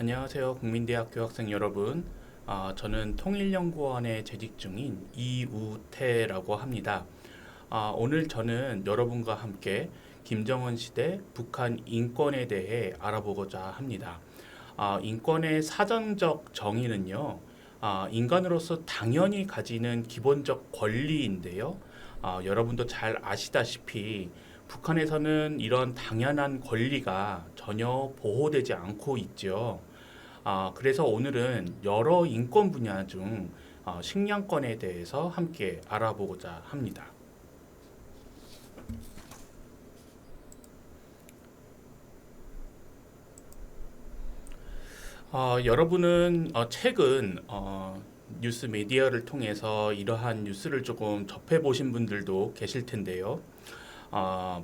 안녕하세요. 국민대학교 학생 여러분. 저는 통일연구원에 재직 중인 이우태라고 합니다. 오늘 저는 여러분과 함께 김정은 시대 북한 인권에 대해 알아보고자 합니다. 인권의 사전적 정의는요, 인간으로서 당연히 가지는 기본적 권리인데요. 여러분도 잘 아시다시피 북한에서는 이런 당연한 권리가 전혀 보호되지 않고 있죠. 그래서 오늘은 여러 인권 분야 중 식량권에 대해서 함께 알아보고자 합니다. 여러분은 최근 뉴스 미디어를 통해서 이러한 뉴스를 조금 접해 보신 분들도 계실 텐데요.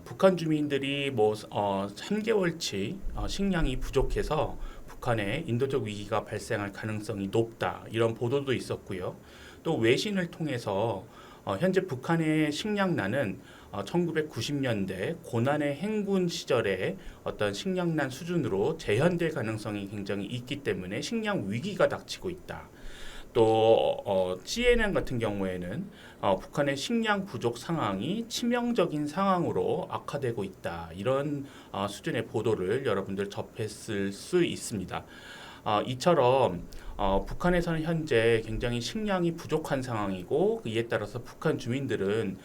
북한 주민들이 3개월치 식량이 부족해서 북한에 인도적 위기가 발생할 가능성이 높다, 이런 보도도 있었고요. 또 외신을 통해서 현재 북한의 식량난은 1990년대 고난의 행군 시절에 어떤 식량난 수준으로 재현될 가능성이 굉장히 있기 때문에 식량 위기가 닥치고 있다. 또 CNN 같은 경우에는 북한의 식량 부족 상황이 치명적인 상황으로 악화되고 있다, 이런 수준의 보도를 여러분들 접했을 수 있습니다. 이처럼 북한에서는 현재 굉장히 식량이 부족한 상황이고, 이에 따라서 북한 주민들은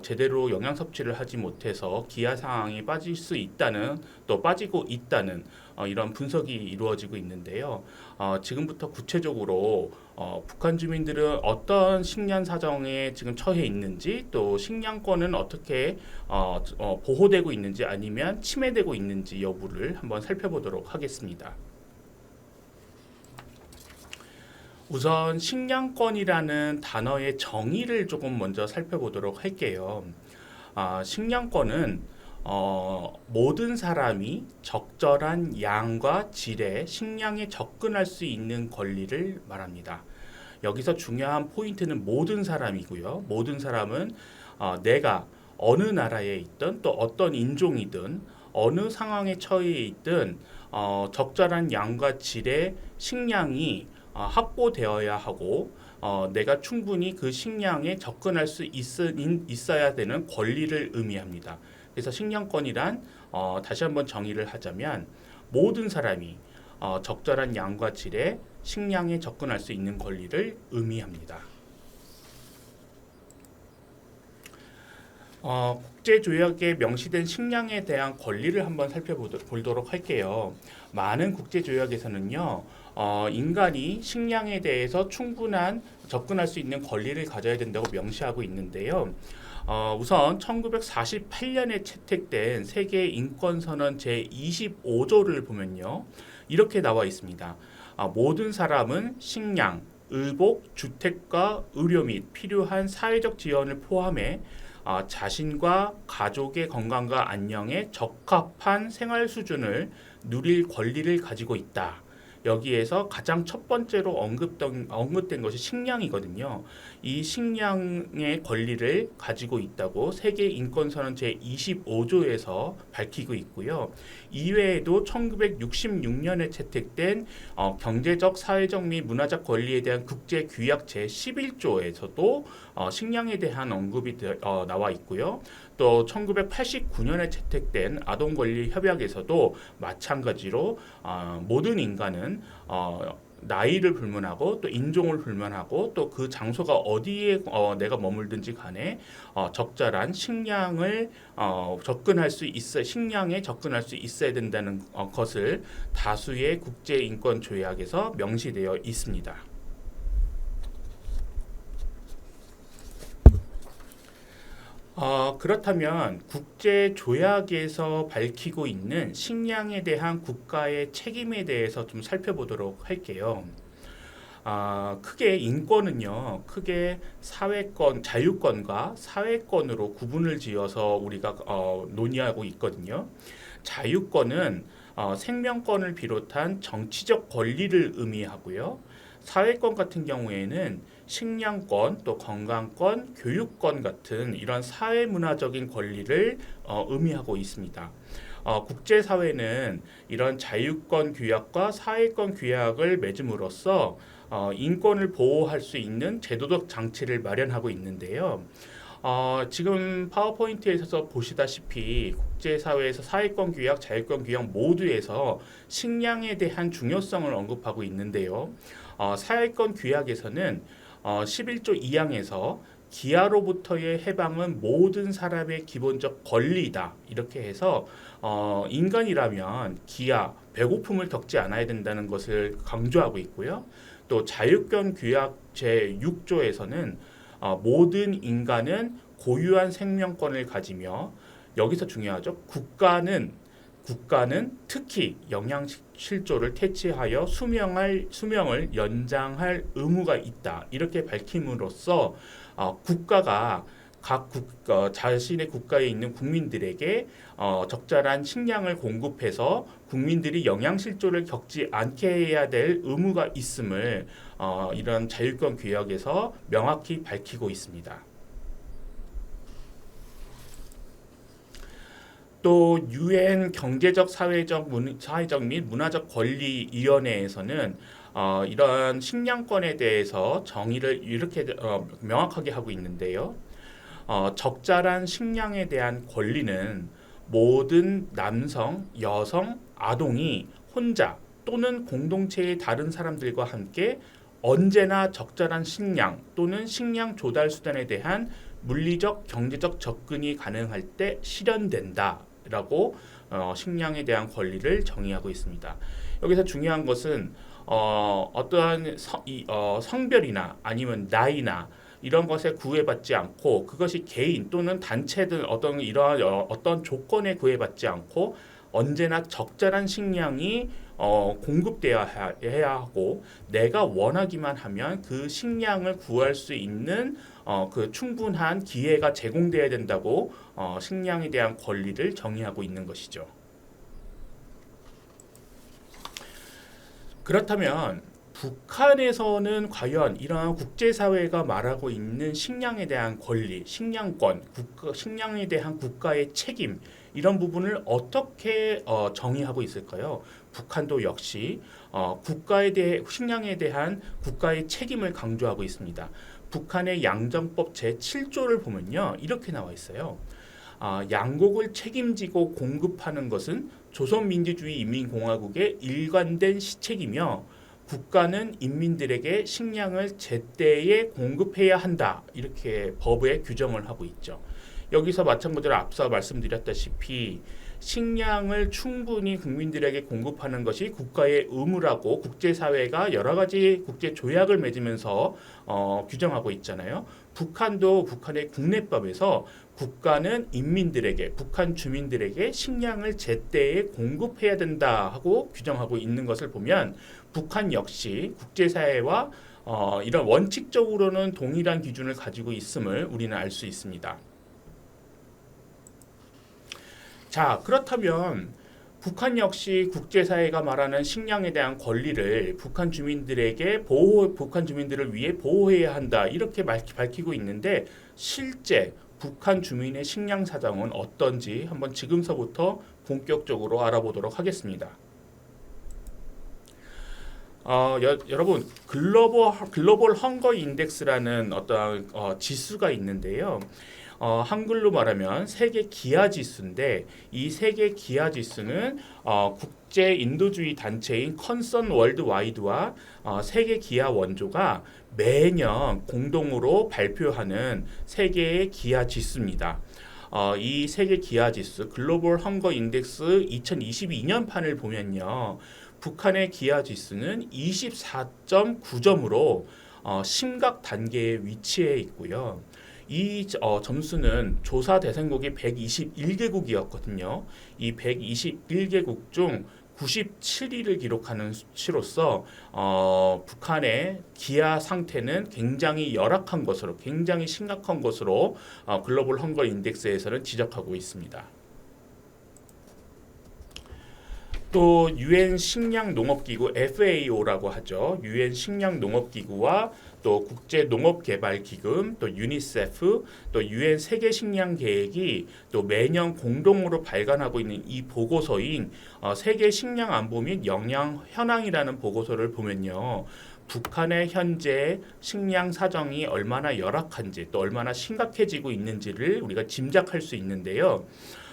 제대로 영양 섭취를 하지 못해서 기아 상황에 빠질 수 있다는, 또 빠지고 있다는 이런 분석이 이루어지고 있는데요. 지금부터 구체적으로 북한 주민들은 어떤 식량 사정에 지금 처해 있는지, 또 식량권은 어떻게 보호되고 있는지 아니면 침해되고 있는지 여부를 한번 살펴보도록 하겠습니다. 우선 식량권이라는 단어의 정의를 조금 먼저 살펴보도록 할게요. 식량권은 모든 사람이 적절한 양과 질의 식량에 접근할 수 있는 권리를 말합니다. 여기서 중요한 포인트는 모든 사람이고요. 모든 사람은 내가 어느 나라에 있든 또 어떤 인종이든 어느 상황에 처해 있든 적절한 양과 질의 식량이 확보되어야 하고, 내가 충분히 그 식량에 접근할 수 있어야 되는 권리를 의미합니다. 그래서 식량권이란 다시 한번 정의를 하자면 모든 사람이 적절한 양과 질의 식량에 접근할 수 있는 권리를 의미합니다. 국제조약에 명시된 식량에 대한 권리를 한번 살펴보도록 할게요. 많은 국제조약에서는요, 인간이 식량에 대해서 충분한 접근할 수 있는 권리를 가져야 된다고 명시하고 있는데요. 우선 1948년에 채택된 세계 인권선언 제25조를 보면요, 이렇게 나와 있습니다. 모든 사람은 식량, 의복, 주택과 의료 및 필요한 사회적 지원을 포함해 자신과 가족의 건강과 안녕에 적합한 생활 수준을 누릴 권리를 가지고 있다. 여기에서 가장 첫 번째로 언급된 것이 식량이거든요. 이 식량의 권리를 가지고 있다고 세계 인권선언 제25조에서 밝히고 있고요. 이외에도 1966년에 채택된 경제적, 사회적 및 문화적 권리에 대한 국제규약 제11조에서도 식량에 대한 언급이 나와 있고요. 또 1989년에 채택된 아동권리협약에서도 마찬가지로 모든 인간은 나이를 불문하고 또 인종을 불문하고 또 그 장소가 어디에 내가 머물든지 간에 적절한 식량을 식량에 접근할 수 있어야 된다는 것을 다수의 국제인권 조약에서 명시되어 있습니다. 그렇다면 국제조약에서 밝히고 있는 식량에 대한 국가의 책임에 대해서 좀 살펴보도록 할게요. 크게 인권은요, 크게 사회권, 자유권과 사회권으로 구분을 지어서 우리가 논의하고 있거든요. 자유권은 생명권을 비롯한 정치적 권리를 의미하고요. 사회권 같은 경우에는 식량권, 또 건강권, 교육권 같은 이런 사회문화적인 권리를 의미하고 있습니다. 국제사회는 이런 자유권 규약과 사회권 규약을 맺음으로써 인권을 보호할 수 있는 제도적 장치를 마련하고 있는데요. 지금 파워포인트에서 보시다시피 국제사회에서 사회권 규약, 자유권 규약 모두에서 식량에 대한 중요성을 언급하고 있는데요. 사회권 규약에서는 11조 2항에서 기아로부터의 해방은 모든 사람의 기본적 권리다. 이렇게 해서 인간이라면 기아, 배고픔을 겪지 않아야 된다는 것을 강조하고 있고요. 또 자유권 규약 제6조에서는 모든 인간은 고유한 생명권을 가지며 여기서 중요하죠. 국가는 특히 영양실조를 퇴치하여 수명을 연장할 의무가 있다. 이렇게 밝힘으로써 국가가 자신의 국가에 있는 국민들에게 적절한 식량을 공급해서 국민들이 영양실조를 겪지 않게 해야 될 의무가 있음을 이런 자유권 규약에서 명확히 밝히고 있습니다. 또 유엔 경제적 사회적 및 문화적 권리 위원회에서는 이런 식량권에 대해서 정의를 이렇게 명확하게 하고 있는데요. 적절한 식량에 대한 권리는 모든 남성, 여성, 아동이 혼자 또는 공동체의 다른 사람들과 함께 언제나 적절한 식량 또는 식량 조달 수단에 대한 물리적, 경제적 접근이 가능할 때 실현된다라고 식량에 대한 권리를 정의하고 있습니다. 여기서 중요한 것은 어떠한 성별이나 아니면 나이나 이런 것에 구애받지 않고 그것이 개인 또는 단체든 어떤 조건에 구애받지 않고 언제나 적절한 식량이 공급되어야 해야 하고 내가 원하기만 하면 그 식량을 구할 수 있는 그 충분한 기회가 제공되어야 된다고 식량에 대한 권리를 정의하고 있는 것이죠. 그렇다면 북한에서는 과연 이러한 국제사회가 말하고 있는 식량에 대한 권리, 식량권, 식량에 대한 국가의 책임 이런 부분을 어떻게 정의하고 있을까요? 북한도 역시 식량에 대한 국가의 책임을 강조하고 있습니다. 북한의 양정법 제7조를 보면요. 이렇게 나와 있어요. 양곡을 책임지고 공급하는 것은 조선민주주의 인민공화국의 일관된 시책이며 국가는 인민들에게 식량을 제때에 공급해야 한다. 이렇게 법에 규정을 하고 있죠. 여기서 마찬가지로 앞서 말씀드렸다시피 식량을 충분히 국민들에게 공급하는 것이 국가의 의무라고 국제사회가 여러 가지 국제 조약을 맺으면서 규정하고 있잖아요. 북한도 북한의 국내법에서 국가는 인민들에게, 북한 주민들에게 식량을 제때에 공급해야 된다 하고 규정하고 있는 것을 보면 북한 역시 국제사회와 이런 원칙적으로는 동일한 기준을 가지고 있음을 우리는 알 수 있습니다. 자, 그렇다면 북한 역시 국제사회가 말하는 식량에 대한 권리를 북한 주민들을 위해 보호해야 한다 이렇게 밝히고 있는데 실제 북한 주민의 식량 사정은 어떤지 한번 지금서부터 본격적으로 알아보도록 하겠습니다. 여러분 글로벌 헝거 인덱스라는 어떤 지수가 있는데요. 한글로 말하면 세계 기아 지수인데 이 세계 기아 지수는 국제 인도주의 단체인 컨선 월드와이드와 세계 기아 원조가 매년 공동으로 발표하는 세계의 기아 지수입니다. 이 세계 기아 지수 글로벌 헝거 인덱스 2022년 판을 보면요. 북한의 기아 지수는 24.9점으로 심각 단계에 위치해 있고요. 이 점수는 조사 대상국이 121개국이었거든요. 이 121개국 중 97위를 기록하는 수치로서 북한의 기아 상태는 굉장히 열악한 것으로, 굉장히 심각한 것으로 글로벌 헝거 인덱스에서는 지적하고 있습니다. 또 유엔 식량 농업기구 FAO라고 하죠. 유엔 식량 농업기구와 또 국제 농업개발기금, 또 유니세프, 또 유엔 세계 식량 계획이 또 매년 공동으로 발간하고 있는 이 보고서인 세계 식량 안보 및 영양 현황이라는 보고서를 보면요. 북한의 현재 식량 사정이 얼마나 열악한지 또 얼마나 심각해지고 있는지를 우리가 짐작할 수 있는데요.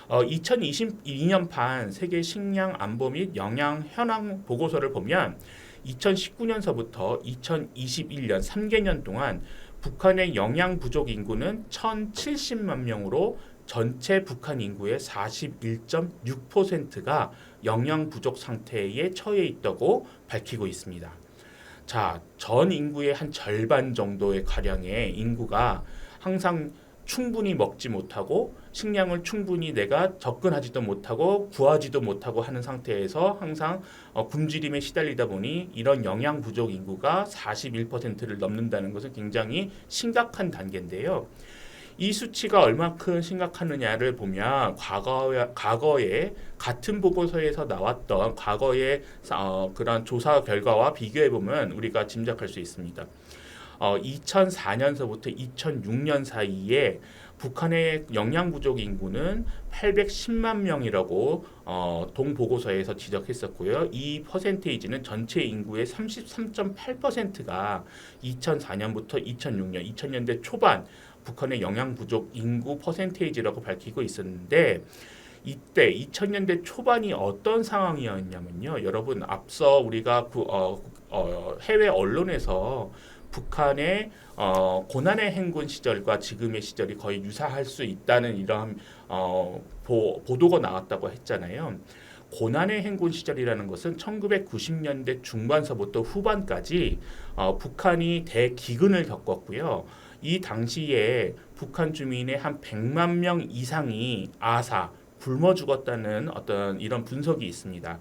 2022년 판 세계 식량 안보 및 영양 현황 보고서를 보면 2019년서부터 2021년 3개년 동안 북한의 영양 부족 인구는 1,070만 명으로 전체 북한 인구의 41.6%가 영양 부족 상태에 처해 있다고 밝히고 있습니다. 자, 전 인구의 한 절반 정도의 가량의 인구가 항상 충분히 먹지 못하고 식량을 충분히 내가 접근하지도 못하고 구하지도 못하고 하는 상태에서 항상 굶주림에 시달리다 보니 이런 영양 부족 인구가 41%를 넘는다는 것은 굉장히 심각한 단계인데요. 이 수치가 얼마큼 심각하느냐를 보면 과거에 같은 보고서에서 나왔던 과거의 그런 조사 결과와 비교해 보면 우리가 짐작할 수 있습니다. 2004년서부터 2006년 사이에 북한의 영양 부족 인구는 810만 명이라고 동보고서에서 지적했었고요. 이 퍼센테이지는 전체 인구의 33.8%가 2004년부터 2006년, 2000년대 초반 북한의 영양 부족 인구 퍼센테이지라고 밝히고 있었는데 이때 2000년대 초반이 어떤 상황이었냐면요. 여러분 앞서 우리가 해외 언론에서 북한의 고난의 행군 시절과 지금의 시절이 거의 유사할 수 있다는 이러한 보도가 나왔다고 했잖아요. 고난의 행군 시절이라는 것은 1990년대 중반서부터 후반까지 북한이 대기근을 겪었고요. 이 당시에 북한 주민의 한 100만 명 이상이 굶어 죽었다는 어떤 이런 분석이 있습니다.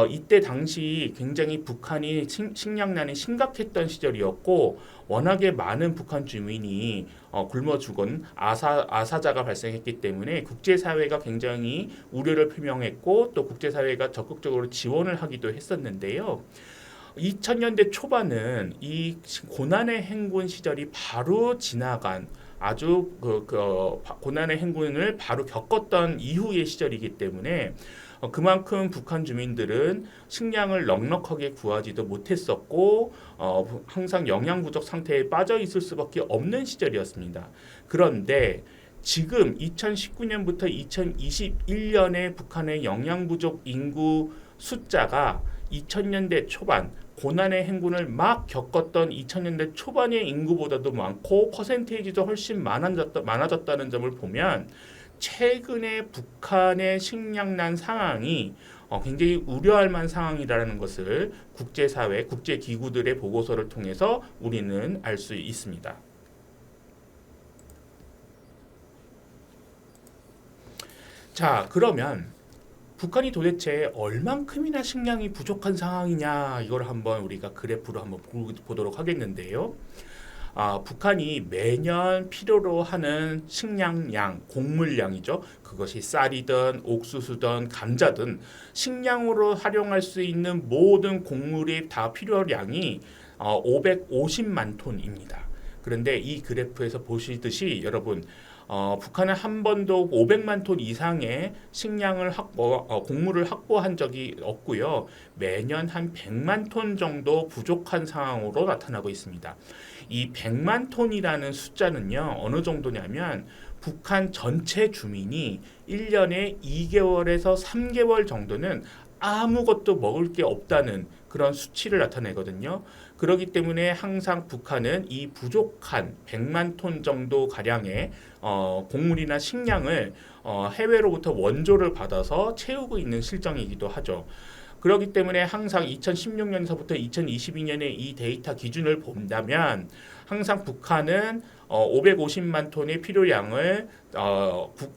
이때 당시 굉장히 북한이 식량난이 심각했던 시절이었고 워낙에 많은 북한 주민이 굶어 죽은 아사자가 발생했기 때문에 국제사회가 굉장히 우려를 표명했고 또 국제사회가 적극적으로 지원을 하기도 했었는데요. 2000년대 초반은 이 고난의 행군 시절이 바로 지나간 아주 고난의 행군을 바로 겪었던 이후의 시절이기 때문에 그만큼 북한 주민들은 식량을 넉넉하게 구하지도 못했었고 항상 영양 부족 상태에 빠져 있을 수밖에 없는 시절이었습니다. 그런데 지금 2019년부터 2021년에 북한의 영양 부족 인구 숫자가 2000년대 초반 고난의 행군을 막 겪었던 2000년대 초반의 인구보다도 많고 퍼센테이지도 훨씬 많아졌다는 점을 보면 최근에 북한의 식량난 상황이 굉장히 우려할 만한 상황이라는 것을 국제사회, 국제기구들의 보고서를 통해서 우리는 알 수 있습니다. 자, 그러면 북한이 도대체 얼만큼이나 식량이 부족한 상황이냐 이걸 한번 우리가 그래프로 한번 보도록 하겠는데요. 북한이 매년 필요로 하는 식량량, 곡물량이죠. 그것이 쌀이든 옥수수든 감자든 식량으로 활용할 수 있는 모든 곡물의 다 필요량이 550만 톤입니다. 그런데 이 그래프에서 보시듯이 여러분 북한은 한 번도 500만 톤 이상의 식량을 곡물을 확보한 적이 없고요. 매년 한 100만 톤 정도 부족한 상황으로 나타나고 있습니다. 이 100만 톤이라는 숫자는요. 어느 정도냐면 북한 전체 주민이 1년에 2개월에서 3개월 정도는 아무것도 먹을 게 없다는 그런 수치를 나타내거든요. 그렇기 때문에 항상 북한은 이 부족한 100만 톤 정도 가량의 곡물이나 식량을 해외로부터 원조를 받아서 채우고 있는 실정이기도 하죠. 그렇기 때문에 항상 2016년서부터 2022년의 이 데이터 기준을 본다면 항상 북한은 550만 톤의 필요량을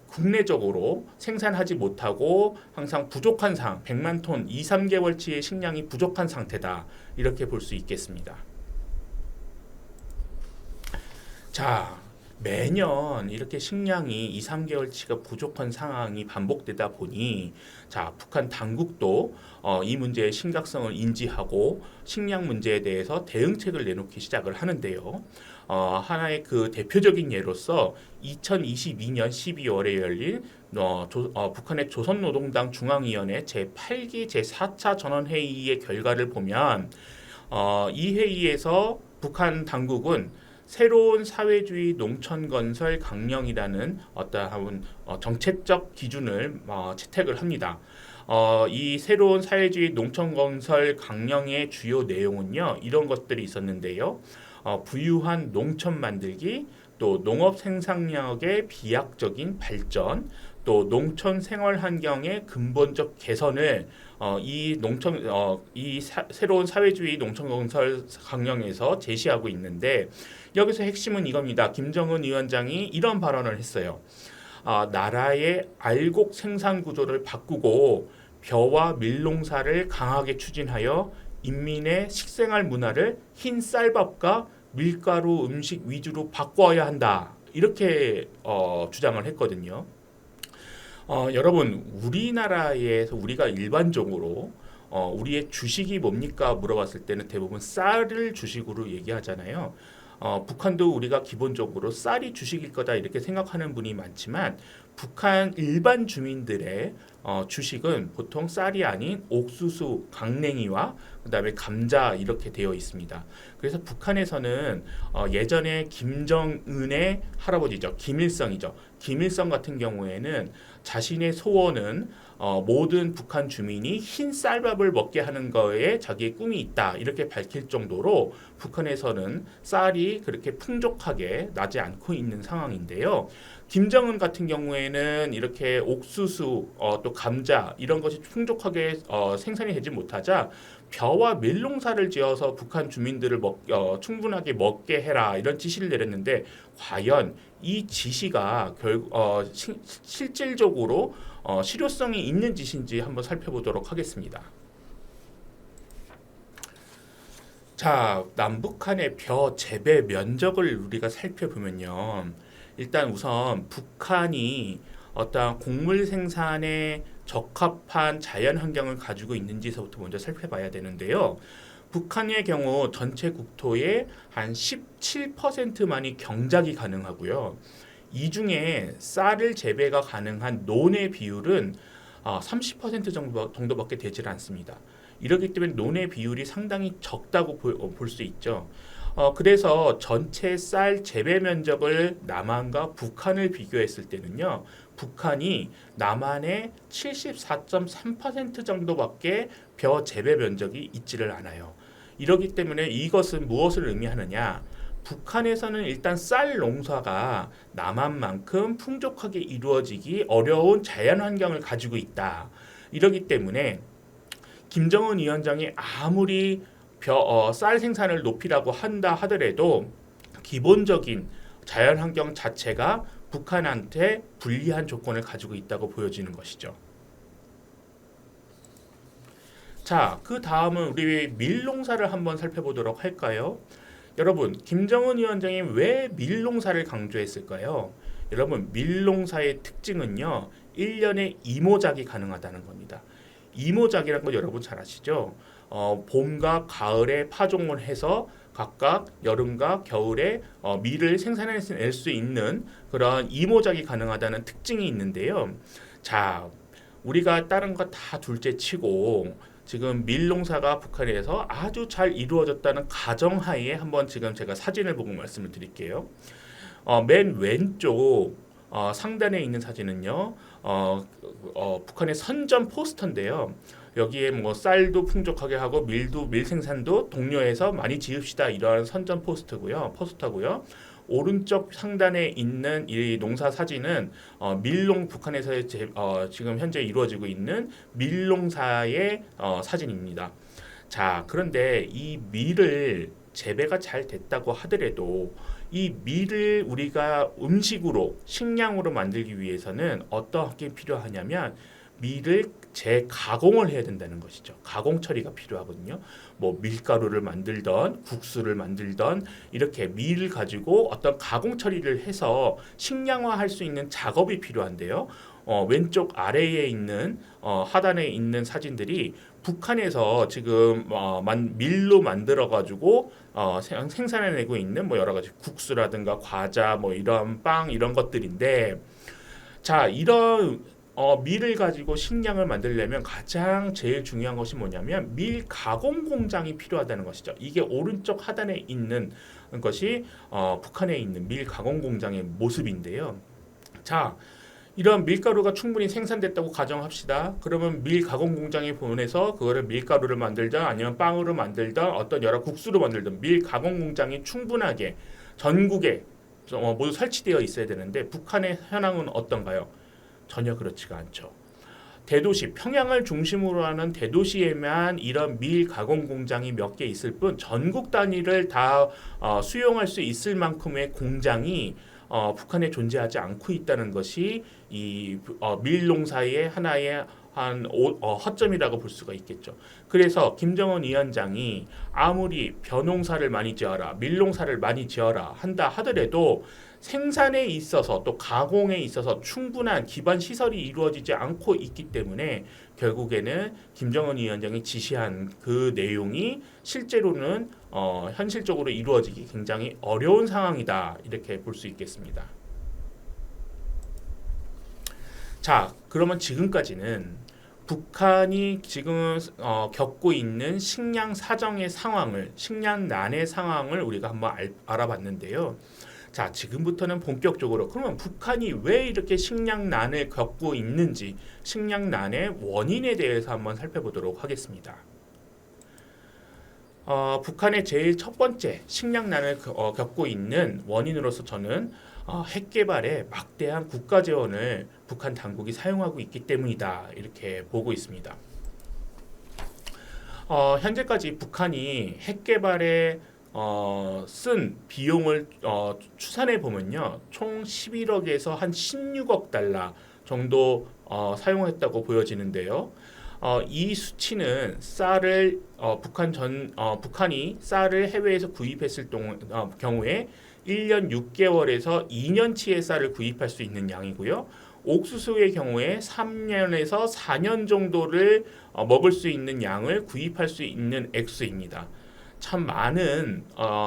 국내적으로 생산하지 못하고 항상 부족한 상황, 100만 톤, 2, 3개월치의 식량이 부족한 상태다. 이렇게 볼 수 있겠습니다. 자, 매년 이렇게 식량이 2, 3개월치가 부족한 상황이 반복되다 보니 자, 북한 당국도 이 문제의 심각성을 인지하고 식량 문제에 대해서 대응책을 내놓기 시작을 하는데요. 하나의 그 대표적인 예로서 2022년 12월에 열린 북한의 조선노동당 중앙위원회 제8기 제4차 전원회의의 결과를 보면 이 회의에서 북한 당국은 새로운 사회주의 농촌 건설 강령이라는 어떠한 정책적 기준을 채택을 합니다. 이 새로운 사회주의 농촌 건설 강령의 주요 내용은요, 이런 것들이 있었는데요. 부유한 농촌 만들기, 또 농업 생산력의 비약적인 발전, 또 농촌 생활 환경의 근본적 개선을 새로운 사회주의 농촌 건설 강령에서 제시하고 있는데 여기서 핵심은 이겁니다. 김정은 위원장이 이런 발언을 했어요. 나라의 알곡 생산 구조를 바꾸고 벼와 밀농사를 강하게 추진하여 인민의 식생활 문화를 흰 쌀밥과 밀가루 음식 위주로 바꿔야 한다. 이렇게 주장을 했거든요. 여러분, 우리나라에서 우리가 일반적으로 우리의 주식이 뭡니까 물어봤을 때는 대부분 쌀을 주식으로 얘기하잖아요. 북한도 우리가 기본적으로 쌀이 주식일 거다 이렇게 생각하는 분이 많지만 북한 일반 주민들의 주식은 보통 쌀이 아닌 옥수수, 강냉이와 그다음에 감자 이렇게 되어 있습니다. 그래서 북한에서는 예전에 김정은의 할아버지죠, 김일성이죠. 김일성 같은 경우에는 자신의 소원은 모든 북한 주민이 흰 쌀밥을 먹게 하는 거에 자기의 꿈이 있다 이렇게 밝힐 정도로 북한에서는 쌀이 그렇게 풍족하게 나지 않고 있는 상황인데요. 김정은 같은 경우에는 이렇게 옥수수, 또 감자 이런 것이 풍족하게 생산이 되지 못하자 벼와 밀농사를 지어서 북한 주민들을 충분하게 먹게 해라 이런 지시를 내렸는데 과연 이 지시가 실질적으로 실효성이 있는 지시인지 한번 살펴보도록 하겠습니다. 자, 남북한의 벼 재배 면적을 우리가 살펴보면요. 일단 우선 북한이 어떤 곡물 생산에 적합한 자연 환경을 가지고 있는지서부터 먼저 살펴봐야 되는데요. 북한의 경우 전체 국토의 한 17%만이 경작이 가능하고요. 이 중에 쌀을 재배가 가능한 논의 비율은 30% 정도밖에 되질 않습니다. 이렇기 때문에 논의 비율이 상당히 적다고 볼 수 있죠. 그래서 전체 쌀 재배 면적을 남한과 북한을 비교했을 때는요. 북한이 남한의 74.3% 정도밖에 벼 재배 면적이 있지를 않아요. 이렇기 때문에 이것은 무엇을 의미하느냐? 북한에서는 일단 쌀 농사가 남한만큼 풍족하게 이루어지기 어려운 자연 환경을 가지고 있다. 이렇기 때문에 김정은 위원장이 아무리 쌀 생산을 높이라고 한다 하더라도 기본적인 자연 환경 자체가 북한한테 불리한 조건을 가지고 있다고 보여지는 것이죠. 자, 그 다음은 우리 밀농사를 한번 살펴보도록 할까요? 여러분, 김정은 위원장이 왜 밀농사를 강조했을까요? 여러분, 밀농사의 특징은요, 1년에 이모작이 가능하다는 겁니다. 이모작이라는 거 여러분 잘 아시죠? 봄과 가을에 파종을 해서 각각 여름과 겨울에 밀을 생산해낼 수 있는 그런 이모작이 가능하다는 특징이 있는데요. 자, 우리가 다른 거 다 둘째치고 지금 밀농사가 북한에서 아주 잘 이루어졌다는 가정하에 한번 지금 제가 사진을 보고 말씀을 드릴게요. 맨 왼쪽 상단에 있는 사진은요, 북한의 선전 포스터인데요. 여기에 뭐 쌀도 풍족하게 하고 밀 생산도 독려해서 많이 지읍시다 이러한 선전 포스터고요. 오른쪽 상단에 있는 이 농사 사진은 북한에서 지금 현재 이루어지고 있는 밀농사의 사진입니다. 자, 그런데 이 밀을 재배가 잘 됐다고 하더라도 이 밀을 우리가 음식으로 식량으로 만들기 위해서는 어떤 게 필요하냐면 밀을 재가공을 해야 된다는 것이죠. 가공 처리가 필요하거든요. 뭐 밀가루를 만들던 국수를 만들던 이렇게 밀을 가지고 어떤 가공 처리를 해서 식량화할 수 있는 작업이 필요한데요. 왼쪽 아래에 있는 하단에 있는 사진들이 북한에서 지금 밀로 만들어 가지고 생산해내고 있는 뭐 여러 가지 국수라든가 과자 뭐 이런 빵 이런 것들인데 자 이런 밀을 가지고 식량을 만들려면 가장 제일 중요한 것이 뭐냐면 밀 가공 공장이 필요하다는 것이죠. 이게 오른쪽 하단에 있는 것이 북한에 있는 밀 가공 공장의 모습인데요. 자, 이런 밀가루가 충분히 생산됐다고 가정합시다. 그러면 밀 가공 공장에 보내서 그거를 밀가루를 만들든 아니면 빵으로 만들든 어떤 여러 국수로 만들든 밀 가공 공장이 충분하게 전국에 모두 설치되어 있어야 되는데 북한의 현황은 어떤가요? 전혀 그렇지가 않죠. 대도시 평양을 중심으로 하는 대도시에만 이런 밀 가공 공장이 몇 개 있을 뿐 전국 단위를 다 수용할 수 있을 만큼의 공장이 북한에 존재하지 않고 있다는 것이 이 밀농사의 하나의 허점이라고 볼 수가 있겠죠. 그래서 김정은 위원장이 아무리 벼농사를 많이 지어라, 밀농사를 많이 지어라 한다 하더라도 생산에 있어서 또 가공에 있어서 충분한 기반 시설이 이루어지지 않고 있기 때문에 결국에는 김정은 위원장이 지시한 그 내용이 실제로는 현실적으로 이루어지기 굉장히 어려운 상황이다 이렇게 볼 수 있겠습니다. 자, 그러면 지금까지는 북한이 지금 겪고 있는 식량 사정의 상황을, 식량난의 상황을 우리가 한번 알아봤는데요. 자, 지금부터는 본격적으로 그러면 북한이 왜 이렇게 식량난을 겪고 있는지 식량난의 원인에 대해서 한번 살펴보도록 하겠습니다. 북한의 제일 첫 번째 식량난을 겪고 있는 원인으로서 저는 핵 개발에 막대한 국가 재원을 북한 당국이 사용하고 있기 때문이다 이렇게 보고 있습니다. 현재까지 북한이 핵 개발에 쓴 비용을 추산해 보면요, 총 11억에서 한 16억 달러 정도 사용했다고 보여지는데요. 이 수치는 쌀을 북한이 쌀을 해외에서 구입했을 경우에 1년 6개월에서 2년치의 쌀을 구입할 수 있는 양이고요. 옥수수의 경우에 3년에서 4년 정도를 먹을 수 있는 양을 구입할 수 있는 액수입니다. 참 많은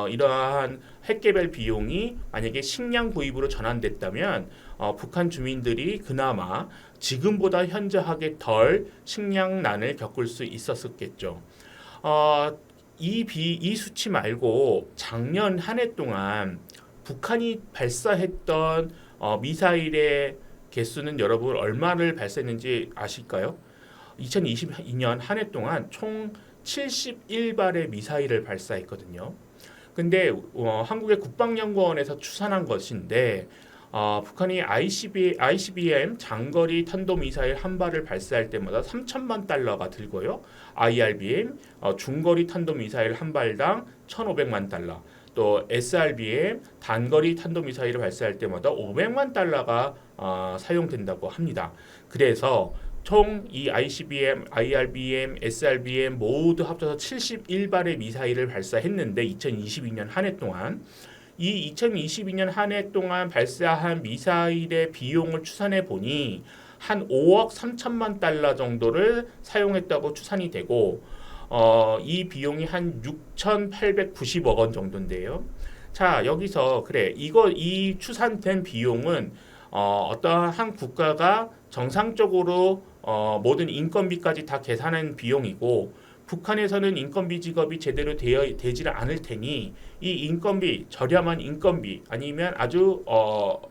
이러한 핵개발 비용이 만약에 식량 구입으로 전환됐다면 북한 주민들이 그나마 지금보다 현저하게 덜 식량난을 겪을 수 있었겠죠. 이 수치 말고 작년 한 해 동안 북한이 발사했던 미사일의 개수는 여러분 얼마를 발사했는지 아실까요? 2022년 한 해 동안 총 71발의 미사일을 발사했거든요. 근데 한국의 국방연구원에서 추산한 것인데 북한이 ICBM 장거리 탄도미사일 한 발을 발사할 때마다 3천만 달러가 들고요. IRBM 중거리 탄도미사일 한 발당 1,500만 달러, 또 SRBM 단거리 탄도미사일을 발사할 때마다 500만 달러가 사용된다고 합니다. 그래서 총 이 ICBM, IRBM, SRBM 모두 합쳐서 71발의 미사일을 발사했는데 2022년 한 해 동안 이 2022년 한 해 동안 발사한 미사일의 비용을 추산해 보니 한 5억 3천만 달러 정도를 사용했다고 추산이 되고 이 비용이 한 6,890억 원 정도인데요. 자, 여기서 그래 이 추산된 비용은 어떠한 한 국가가 정상적으로 모든 인건비까지 다 계산한 비용이고 북한에서는 인건비 지급이 제대로 되지를 않을 테니 이 인건비, 저렴한 인건비 아니면 아주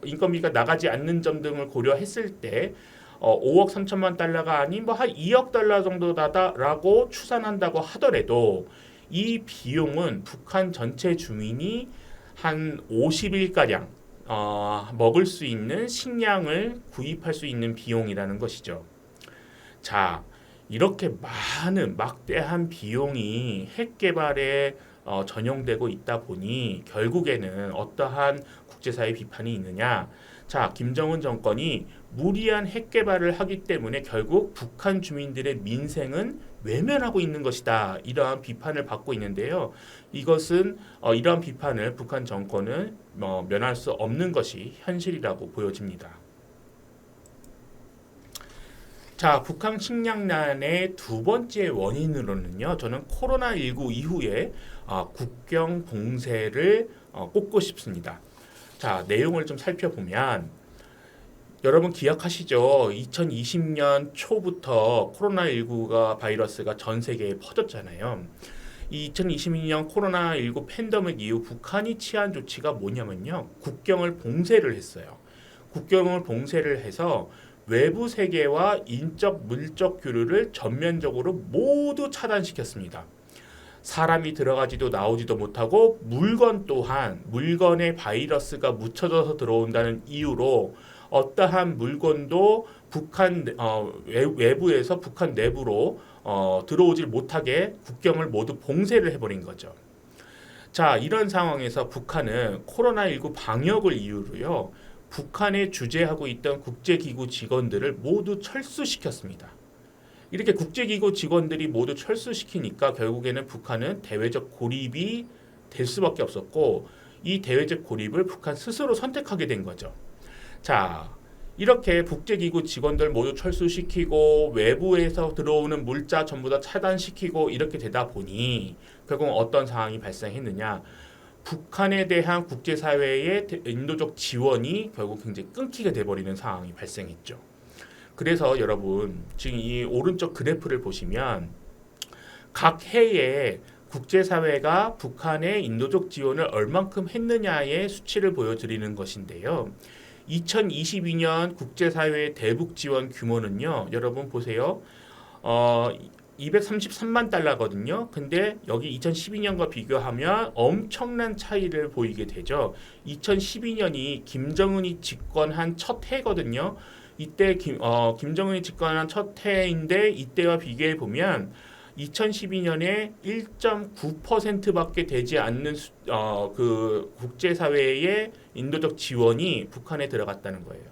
인건비가 나가지 않는 점 등을 고려했을 때 5억 3천만 달러가 아닌 뭐 한 2억 달러 정도다라고 추산한다고 하더라도 이 비용은 북한 전체 주민이 한 50일가량 먹을 수 있는 식량을 구입할 수 있는 비용이라는 것이죠. 자, 이렇게 많은 막대한 비용이 핵 개발에 전용되고 있다 보니 결국에는 어떠한 국제사회 비판이 있느냐? 자, 김정은 정권이 무리한 핵 개발을 하기 때문에 결국 북한 주민들의 민생은 외면하고 있는 것이다. 이러한 비판을 받고 있는데요. 이것은 이러한 비판을 북한 정권은 면할 수 없는 것이 현실이라고 보여집니다. 자, 북한 식량난의 두 번째 원인으로는요, 저는 코로나19 이후에 국경 봉쇄를 꼽고 싶습니다. 자, 내용을 좀 살펴보면 여러분 기억하시죠? 2020년 초부터 코로나19가 바이러스가 전 세계에 퍼졌잖아요. 이 2022년 코로나19 팬데믹 이후 북한이 취한 조치가 뭐냐면요. 국경을 봉쇄를 했어요. 국경을 봉쇄를 해서 외부 세계와 인적 물적 교류를 전면적으로 모두 차단시켰습니다. 사람이 들어가지도 나오지도 못하고 물건 또한 물건에 바이러스가 묻혀져서 들어온다는 이유로 어떠한 물건도 북한 외부에서 북한 내부로 들어오질 못하게 국경을 모두 봉쇄를 해버린 거죠. 자, 이런 상황에서 북한은 코로나19 방역을 이유로요. 북한에 주재하고 있던 국제기구 직원들을 모두 철수시켰습니다. 이렇게 국제기구 직원들이 모두 철수시키니까 결국에는 북한은 대외적 고립이 될 수밖에 없었고 이 대외적 고립을 북한 스스로 선택하게 된 거죠. 자, 이렇게 국제기구 직원들 모두 철수시키고 외부에서 들어오는 물자 전부 다 차단시키고 이렇게 되다 보니 결국 어떤 상황이 발생했느냐. 북한에 대한 국제사회의 인도적 지원이 결국 굉장히 끊기게 돼버리는 상황이 발생했죠. 그래서 여러분 지금 이 오른쪽 그래프를 보시면 각 해에 국제사회가 북한의 인도적 지원을 얼만큼 했느냐의 수치를 보여드리는 것인데요. 2022년 국제사회의 대북 지원 규모는요. 여러분 보세요. 233만 달러거든요. 근데 여기 2012년과 비교하면 엄청난 차이를 보이게 되죠. 2012년이 김정은이 집권한 첫 해거든요. 이때 김정은이 집권한 첫 해인데 이때와 비교해 보면 2012년에 1.9%밖에 되지 않는 그 국제사회의 인도적 지원이 북한에 들어갔다는 거예요.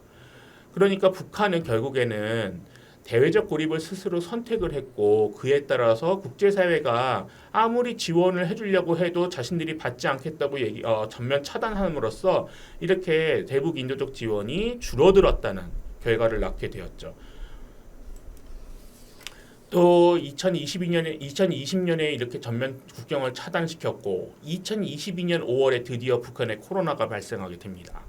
그러니까 북한은 결국에는 대외적 고립을 스스로 선택을 했고 그에 따라서 국제사회가 아무리 지원을 해주려고 해도 자신들이 받지 않겠다고 전면 차단함으로써 이렇게 대북 인도적 지원이 줄어들었다는 결과를 낳게 되었죠. 또 2020년에 이렇게 전면 국경을 차단시켰고 2022년 5월에 드디어 북한에 코로나가 발생하게 됩니다.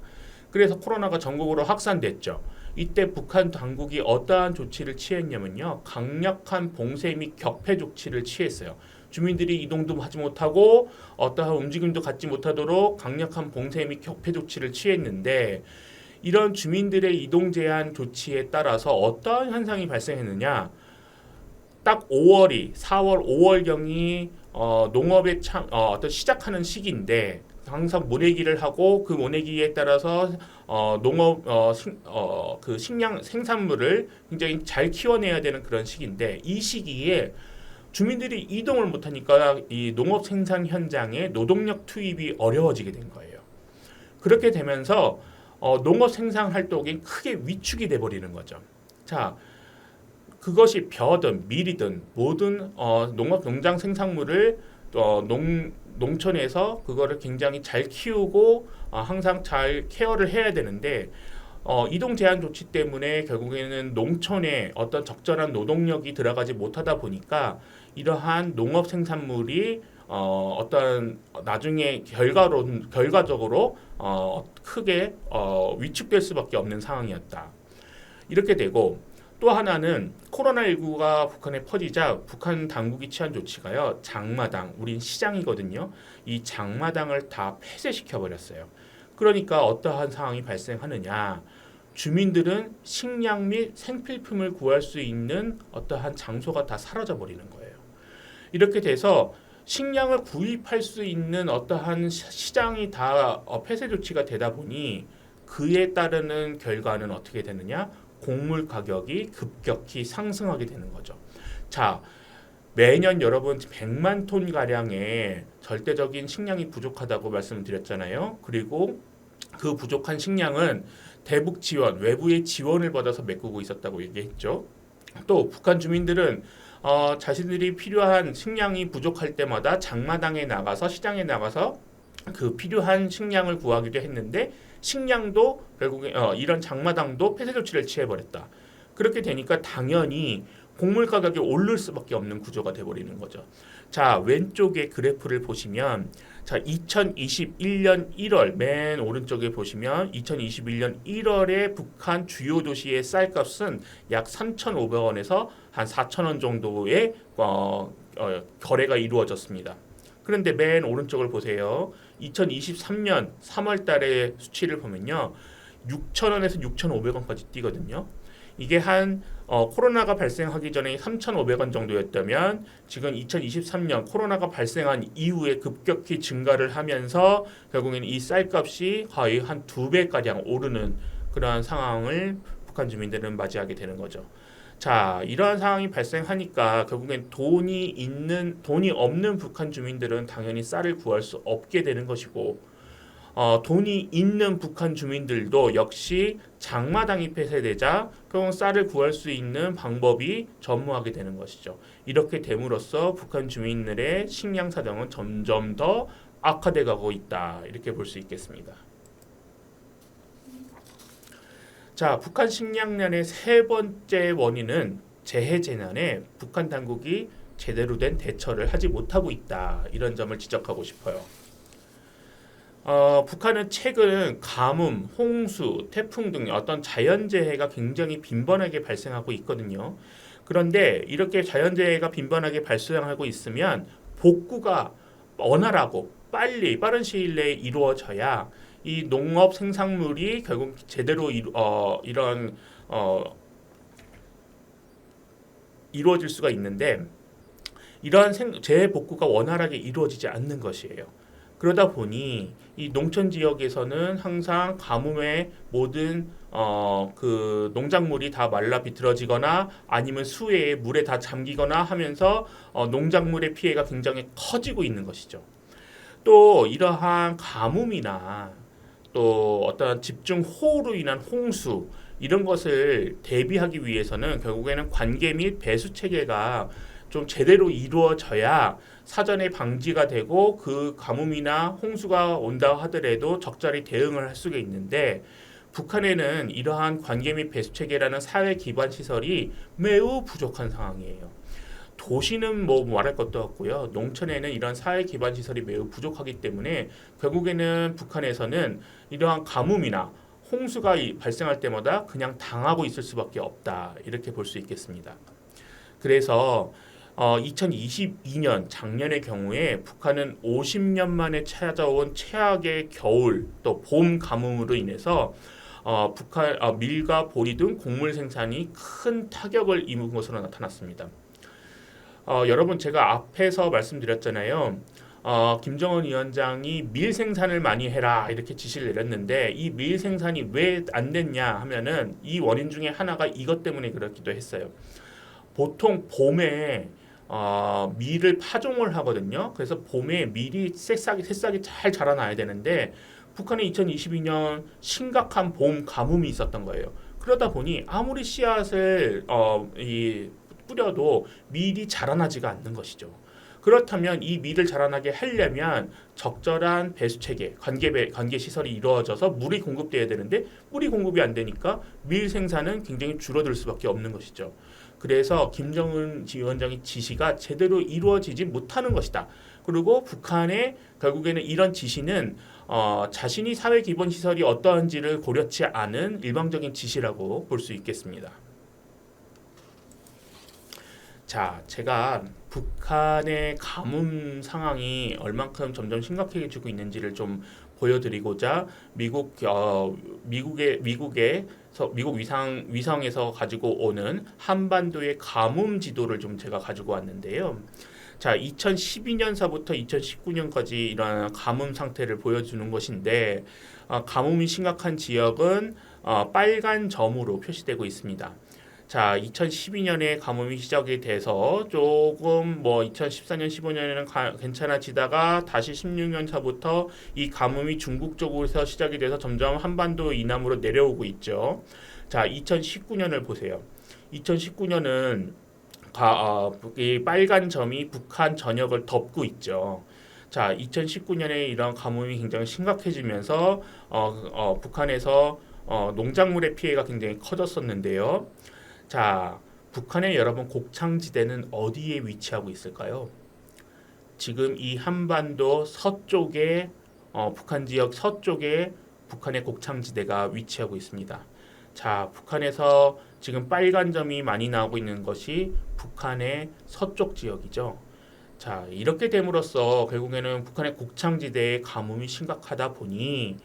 그래서 코로나가 전국으로 확산됐죠. 이때 북한 당국이 어떠한 조치를 취했냐면요. 강력한 봉쇄 및 격폐 조치를 취했어요. 주민들이 이동도 하지 못하고 어떠한 움직임도 갖지 못하도록 강력한 봉쇄 및 격폐 조치를 취했는데 이런 주민들의 이동 제한 조치에 따라서 어떠한 현상이 발생했느냐. 딱 4월 5월경이 농업의 어떤 시작하는 시기인데 항상 모내기를 하고 그 모내기에 따라서 농업 그 식량 생산물을 굉장히 잘 키워내야 되는 그런 시기인데 이 시기에 주민들이 이동을 못하니까 이 농업 생산 현장에 노동력 투입이 어려워지게 된 거예요. 그렇게 되면서 농업 생산 활동이 크게 위축이 돼버리는 거죠. 자, 그것이 벼든 밀이든 모든 농업 농장 생산물을 농촌에서 그거를 굉장히 잘 키우고 항상 잘 케어를 해야 되는데 이동 제한 조치 때문에 결국에는 농촌에 어떤 적절한 노동력이 들어가지 못하다 보니까 이러한 농업 생산물이 어떤 나중에 결과적으로 크게 위축될 수밖에 없는 상황이었다. 이렇게 되고 또 하나는 코로나19가 북한에 퍼지자 북한 당국이 취한 조치가요. 장마당, 우린 시장이거든요. 이 장마당을 다 폐쇄시켜버렸어요. 그러니까 어떠한 상황이 발생하느냐. 주민들은 식량 및 생필품을 구할 수 있는 어떠한 장소가 다 사라져버리는 거예요. 이렇게 돼서 식량을 구입할 수 있는 어떠한 시장이 다 폐쇄 조치가 되다 보니 그에 따르는 결과는 어떻게 되느냐. 곡물 가격이 급격히 상승하게 되는 거죠. 자, 매년 여러분 100만 톤 가량의 절대적인 식량이 부족하다고 말씀을 드렸잖아요. 그리고 그 부족한 식량은 대북 지원, 외부의 지원을 받아서 메꾸고 있었다고 얘기했죠. 또 북한 주민들은 자신들이 필요한 식량이 부족할 때마다 장마당에 나가서 시장에 나가서 그 필요한 식량을 구하기도 했는데 식량도 결국에 이런 장마당도 폐쇄 조치를 취해버렸다. 그렇게 되니까 당연히 곡물 가격이 오를 수밖에 없는 구조가 돼버리는 거죠. 자, 왼쪽에 그래프를 보시면 자 2021년 1월 맨 오른쪽에 보시면 2021년 1월에 북한 주요 도시의 쌀값은 약 3,500원에서 한 4,000원 정도의 거래가 이루어졌습니다. 그런데 맨 오른쪽을 보세요. 2023년 3월 달의 수치를 보면요. 6,000원에서 6,500원까지 뛰거든요. 이게 한 코로나가 발생하기 전에 3,500원 정도였다면 지금 2023년 코로나가 발생한 이후에 급격히 증가를 하면서 결국에는 이 쌀값이 거의 한 2배가량 오르는 그러한 상황을 북한 주민들은 맞이하게 되는 거죠. 자, 이러한 상황이 발생하니까 결국엔 돈이 없는 북한 주민들은 당연히 쌀을 구할 수 없게 되는 것이고 돈이 있는 북한 주민들도 역시 장마당이 폐쇄되자 결국 쌀을 구할 수 있는 방법이 전무하게 되는 것이죠. 이렇게 됨으로써 북한 주민들의 식량 사정은 점점 더 악화돼 가고 있다. 이렇게 볼 수 있겠습니다. 자, 북한 식량난의 세 번째 원인은 재해재난에 북한 당국이 제대로 된 대처를 하지 못하고 있다. 이런 점을 지적하고 싶어요. 북한은 최근 가뭄, 홍수, 태풍 등 어떤 자연재해가 굉장히 빈번하게 발생하고 있거든요. 그런데 이렇게 자연재해가 빈번하게 발생하고 있으면 복구가 원활하고 빠른 시일 내에 이루어져야 이 농업 생산물이 결국 제대로 이루어질 수가 있는데 이러한 재복구가 원활하게 이루어지지 않는 것이에요. 그러다 보니 이 농촌 지역에서는 항상 가뭄에 모든 그 농작물이 다 말라 비틀어지거나 아니면 수해에 물에 다 잠기거나 하면서 농작물의 피해가 굉장히 커지고 있는 것이죠. 또 이러한 가뭄이나 또 어떤 집중호우로 인한 홍수 이런 것을 대비하기 위해서는 결국에는 관계 및 배수 체계가 좀 제대로 이루어져야 사전에 방지가 되고 그 가뭄이나 홍수가 온다 하더라도 적절히 대응을 할 수가 있는데 북한에는 이러한 관계 및 배수 체계라는 사회 기반 시설이 매우 부족한 상황이에요. 도시는 뭐 말할 것도 없고요. 농촌에는 이런 사회 기반 시설이 매우 부족하기 때문에 결국에는 북한에서는 이러한 가뭄이나 홍수가 발생할 때마다 그냥 당하고 있을 수밖에 없다. 이렇게 볼 수 있겠습니다. 그래서 2022년 작년의 경우에 북한은 50년 만에 찾아온 최악의 겨울 또 봄 가뭄으로 인해서 북한 밀과 보리 등 곡물 생산이 큰 타격을 입은 것으로 나타났습니다. 여러분 제가 앞에서 말씀드렸잖아요. 김정은 위원장이 밀 생산을 많이 해라 이렇게 지시를 내렸는데 이 밀 생산이 왜 안 됐냐 하면은 이 원인 중에 하나가 이것 때문에 그렇기도 했어요. 보통 봄에 밀을 파종을 하거든요. 그래서 봄에 밀이 새싹이 잘 자라나야 되는데 북한이 2022년 심각한 봄 가뭄이 있었던 거예요. 그러다 보니 아무리 씨앗을 뿌려도 밀이 자라나지가 않는 것이죠. 그렇다면 이 밀을 자라나게 하려면 적절한 배수 체계, 관계 시설이 이루어져서 물이 공급돼야 되는데 물이 공급이 안 되니까 밀 생산은 굉장히 줄어들 수밖에 없는 것이죠. 그래서 김정은 위원장의 지시가 제대로 이루어지지 못하는 것이다. 그리고 북한의 결국에는 이런 지시는 자신이 사회 기본 시설이 어떠한지를 고려치 않은 일방적인 지시라고 볼 수 있겠습니다. 자, 제가 북한의 가뭄 상황이 얼만큼 점점 심각해지고 있는지를 좀 보여드리고자 미국 위성에서 가지고 오는 한반도의 가뭄 지도를 좀 제가 가지고 왔는데요. 자, 2012년서부터 2019년까지 이러한 가뭄 상태를 보여주는 것인데 가뭄이 심각한 지역은 빨간 점으로 표시되고 있습니다. 자, 2012년에 가뭄이 시작이 돼서 조금 뭐 2014년, 15년에는 괜찮아지다가 다시 16년차부터 이 가뭄이 중국 쪽에서 시작이 돼서 점점 한반도 이남으로 내려오고 있죠. 자, 2019년을 보세요. 2019년은 이 빨간 점이 북한 전역을 덮고 있죠. 자, 2019년에 이런 가뭄이 굉장히 심각해지면서 북한에서 농작물의 피해가 굉장히 커졌었는데요. 자, 북한의 여러분 곡창지대는 어디에 위치하고 있을까요? 지금 이 한반도 서쪽에 북한 지역 서쪽에 북한의 곡창지대가 위치하고 있습니다. 자, 북한에서 지금 빨간 점이 많이 나오고 있는 것이 북한의 서쪽 지역이죠. 자, 이렇게 됨으로써 결국에는 북한의 곡창지대의 가뭄이 심각하다 보니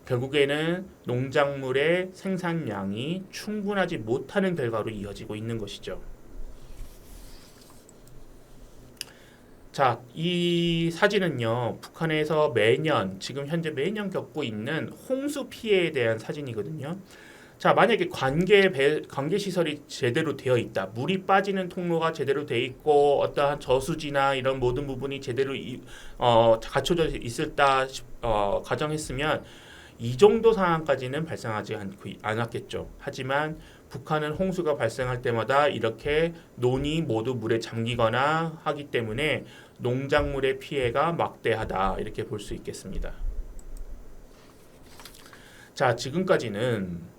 결국에는 농작물의 생산량이 충분하지 못하는 결과로 이어지고 있는 것이죠. 자, 이 사진은요, 북한에서 지금 현재 매년 겪고 있는 홍수 피해에 대한 사진이거든요. 자, 만약에 관계 시설이 제대로 되어 있다, 물이 빠지는 통로가 제대로 되어 있고 어떠한 저수지나 이런 모든 부분이 제대로 갖춰져 있었다 가정했으면 이 정도 상황까지는 발생하지 않았겠죠. 하지만 북한은 홍수가 발생할 때마다 이렇게 논이 모두 물에 잠기거나 하기 때문에 농작물의 피해가 막대하다 이렇게 볼 수 있겠습니다. 자, 지금까지는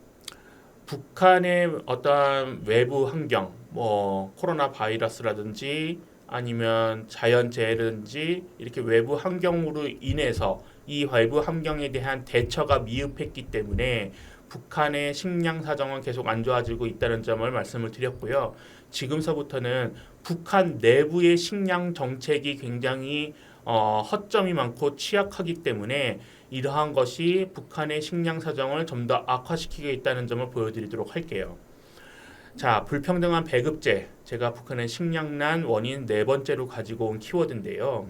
북한의 어떠한 외부 환경, 뭐 코로나 바이러스라든지 아니면 자연재해라든지 이렇게 외부 환경으로 인해서 이 외부 환경에 대한 대처가 미흡했기 때문에 북한의 식량 사정은 계속 안 좋아지고 있다는 점을 말씀을 드렸고요. 지금서부터는 북한 내부의 식량 정책이 굉장히 허점이 많고 취약하기 때문에 이러한 것이 북한의 식량 사정을 좀 더 악화시키고 있다는 점을 보여드리도록 할게요. 자, 불평등한 배급제. 제가 북한의 식량난 원인 네 번째로 가지고 온 키워드인데요.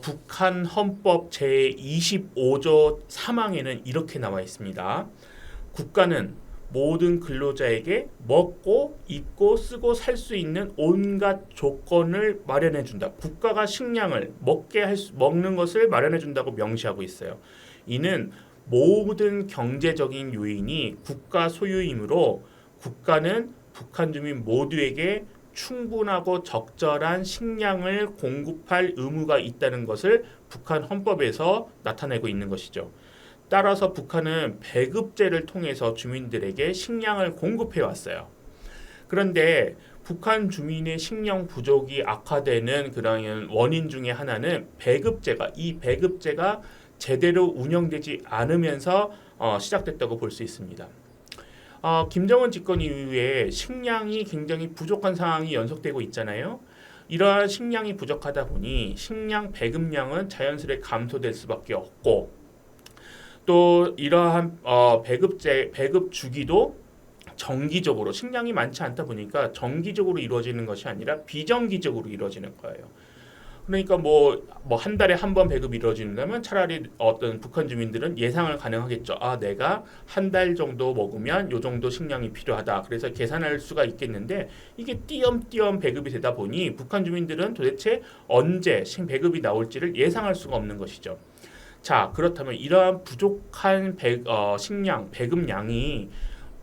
북한 헌법 제25조 3항에는 이렇게 나와 있습니다. 국가는 모든 근로자에게 먹고 입고 쓰고 살 수 있는 온갖 조건을 마련해 준다. 국가가 식량을 먹는 것을 마련해 준다고 명시하고 있어요. 이는 모든 경제적인 요인이 국가 소유이므로 국가는 북한 주민 모두에게 충분하고 적절한 식량을 공급할 의무가 있다는 것을 북한 헌법에서 나타내고 있는 것이죠. 따라서 북한은 배급제를 통해서 주민들에게 식량을 공급해 왔어요. 그런데 북한 주민의 식량 부족이 악화되는 그런 원인 중에 하나는 이 배급제가 제대로 운영되지 않으면서 시작됐다고 볼 수 있습니다. 김정은 집권 이후에 식량이 굉장히 부족한 상황이 연속되고 있잖아요. 이러한 식량이 부족하다 보니 식량 배급량은 자연스레 감소될 수밖에 없고 또 이러한 배급 주기도 정기적으로 식량이 많지 않다 보니까 정기적으로 이루어지는 것이 아니라 비정기적으로 이루어지는 거예요. 그러니까 뭐 한 달에 한 번 배급이 이루어진다면 차라리 어떤 북한 주민들은 예상을 가능하겠죠. 내가 한 달 정도 먹으면 요 정도 식량이 필요하다. 그래서 계산할 수가 있겠는데 이게 띄엄띄엄 배급이 되다 보니 북한 주민들은 도대체 언제 배급이 나올지를 예상할 수가 없는 것이죠. 자, 그렇다면 이러한 부족한 식량 배급량이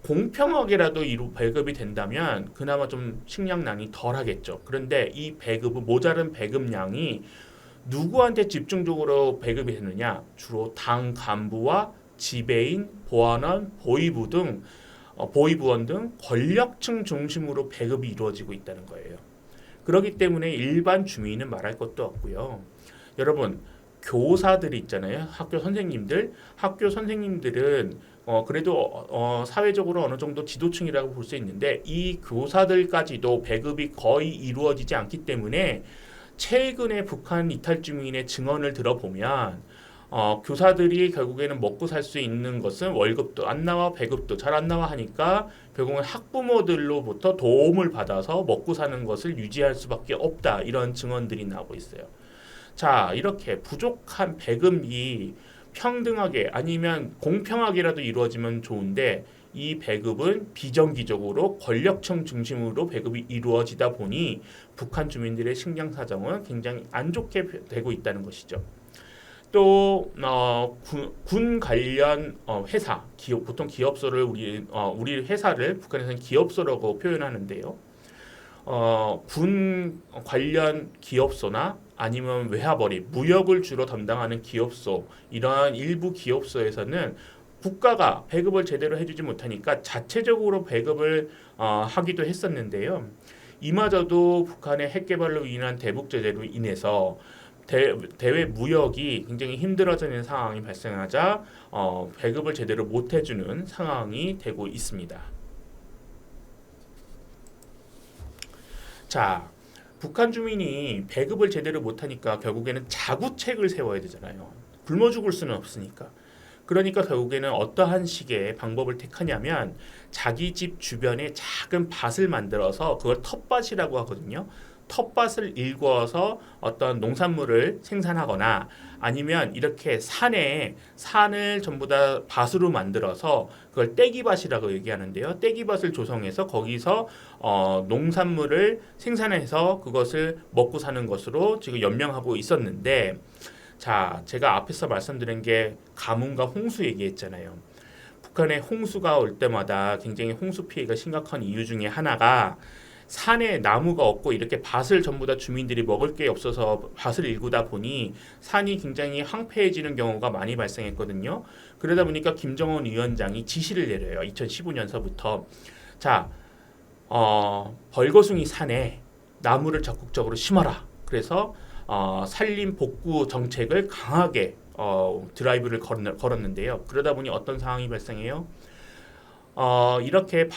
공평하게라도 배급이 된다면 그나마 좀 식량난이 덜하겠죠. 그런데 이 모자른 배급량이 누구한테 집중적으로 배급이 되느냐? 주로 당 간부와 지배인, 보안원, 보위부원 등 권력층 중심으로 배급이 이루어지고 있다는 거예요. 그렇기 때문에 일반 주민은 말할 것도 없고요. 여러분, 교사들이 있잖아요. 학교 선생님들은 그래도 사회적으로 어느 정도 지도층이라고 볼 수 있는데 이 교사들까지도 배급이 거의 이루어지지 않기 때문에 최근에 북한 이탈 주민의 증언을 들어보면 교사들이 결국에는 먹고 살 수 있는 것은 월급도 안 나와 배급도 잘 안 나와 하니까 결국은 학부모들로부터 도움을 받아서 먹고 사는 것을 유지할 수밖에 없다. 이런 증언들이 나오고 있어요. 자, 이렇게 부족한 배급이 평등하게 아니면 공평하게라도 이루어지면 좋은데 이 배급은 비정기적으로 권력층 중심으로 배급이 이루어지다 보니 북한 주민들의 식량 사정은 굉장히 안 좋게 되고 있다는 것이죠. 또 군 관련 회사, 기업, 보통 기업소를 우리 회사를 북한에서는 기업소라고 표현하는데요. 군 관련 기업소나 아니면 외화벌이, 무역을 주로 담당하는 기업소, 이러한 일부 기업소에서는 국가가 배급을 제대로 해주지 못하니까 자체적으로 배급을 하기도 했었는데요. 이마저도 북한의 핵 개발로 인한 대북 제재로 인해서 대외 무역이 굉장히 힘들어지는 상황이 발생하자 배급을 제대로 못 해주는 상황이 되고 있습니다. 자, 북한 주민이 배급을 제대로 못하니까 결국에는 자구책을 세워야 되잖아요. 굶어 죽을 수는 없으니까. 그러니까 결국에는 어떠한 식의 방법을 택하냐면 자기 집 주변에 작은 밭을 만들어서 그걸 텃밭이라고 하거든요. 텃밭을 일구어서 어떤 농산물을 생산하거나 아니면 이렇게 산을 전부 다 밭으로 만들어서 그걸 떼기밭이라고 얘기하는데요. 떼기밭을 조성해서 거기서 농산물을 생산해서 그것을 먹고 사는 것으로 지금 연명하고 있었는데, 자, 제가 앞에서 말씀드린 게 가뭄과 홍수 얘기했잖아요. 북한에 홍수가 올 때마다 굉장히 홍수 피해가 심각한 이유 중에 하나가 산에 나무가 없고 이렇게 밭을 전부 다 주민들이 먹을 게 없어서 밭을 일구다 보니 산이 굉장히 황폐해지는 경우가 많이 발생했거든요. 그러다 보니까 김정은 위원장이 지시를 내려요. 2015년서부터. 자, 벌거숭이 산에 나무를 적극적으로 심어라. 그래서 산림 복구 정책을 강하게 드라이브를 걸었는데요. 그러다 보니 어떤 상황이 발생해요? 이렇게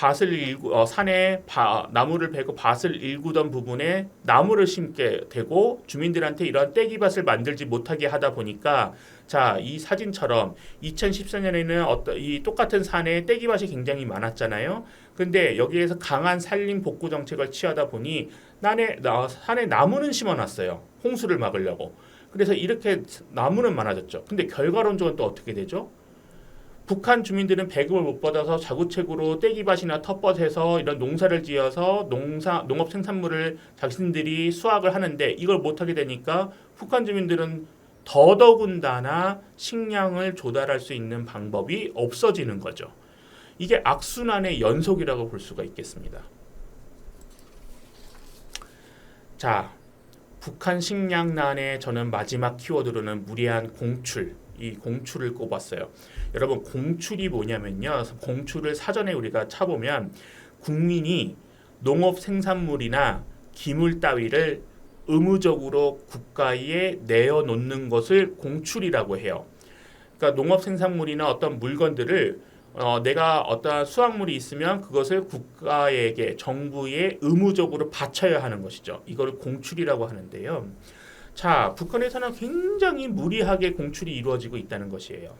산에 나무를 베고 밭을 일구던 부분에 나무를 심게 되고 주민들한테 이런 떼기밭을 만들지 못하게 하다 보니까, 자, 이 사진처럼 2014년에는 이 똑같은 산에 떼기밭이 굉장히 많았잖아요. 근데 여기에서 강한 산림 복구 정책을 취하다 보니 산에 나무는 심어놨어요. 홍수를 막으려고. 그래서 이렇게 나무는 많아졌죠. 근데 결과론적으로 또 어떻게 되죠? 북한 주민들은 배급을 못 받아서 자구책으로 떼기밭이나 텃밭에서 이런 농사를 지어서 농업 생산물을 자신들이 수확을 하는데 이걸 못하게 되니까 북한 주민들은 더더군다나 식량을 조달할 수 있는 방법이 없어지는 거죠. 이게 악순환의 연속이라고 볼 수가 있겠습니다. 자, 북한 식량난의 저는 마지막 키워드로는 무리한 공출, 이 공출을 꼽았어요. 여러분, 공출이 뭐냐면요. 공출을 사전에 우리가 쳐보면 국민이 농업 생산물이나 기물 따위를 의무적으로 국가에 내어놓는 것을 공출이라고 해요. 그러니까 농업 생산물이나 어떤 물건들을 내가 어떤 수확물이 있으면 그것을 국가에게, 정부에 의무적으로 바쳐야 하는 것이죠. 이걸 공출이라고 하는데요. 자, 북한에서는 굉장히 무리하게 공출이 이루어지고 있다는 것이에요.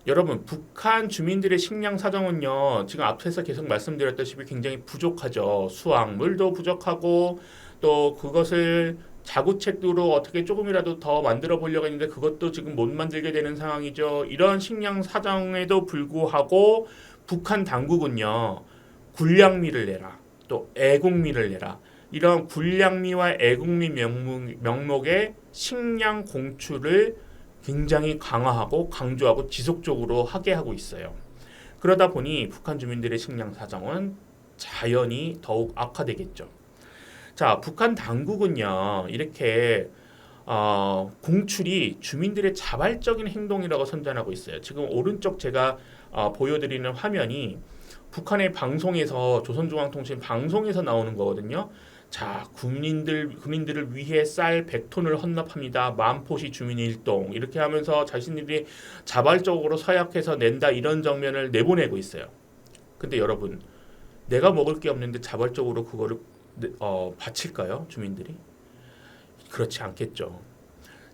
여러분, 북한 주민들의 식량 사정은요, 지금 앞에서 계속 말씀드렸다시피 굉장히 부족하죠. 수확물도 부족하고 또 그것을 자구책으로 어떻게 조금이라도 더 만들어 보려고 했는데 그것도 지금 못 만들게 되는 상황이죠. 이런 식량 사정에도 불구하고 북한 당국은요, 군량미를 내라, 또 애국미를 내라, 이런 군량미와 애국미 명목의 식량 공출을 굉장히 강화하고 강조하고 지속적으로 하게 하고 있어요. 그러다 보니 북한 주민들의 식량 사정은 자연히 더욱 악화되겠죠. 자, 북한 당국은요, 이렇게 공출이 주민들의 자발적인 행동이라고 선전하고 있어요. 지금 오른쪽 제가 보여드리는 화면이 북한의 방송에서, 조선중앙통신 방송에서 나오는 거거든요. 자, 군인들을 위해 쌀 100톤을 헌납합니다. 만포시 주민 일동, 이렇게 하면서 자신들이 자발적으로 서약해서 낸다, 이런 장면을 내보내고 있어요. 근데 여러분, 내가 먹을 게 없는데 자발적으로 그거를 바칠까요? 주민들이? 그렇지 않겠죠.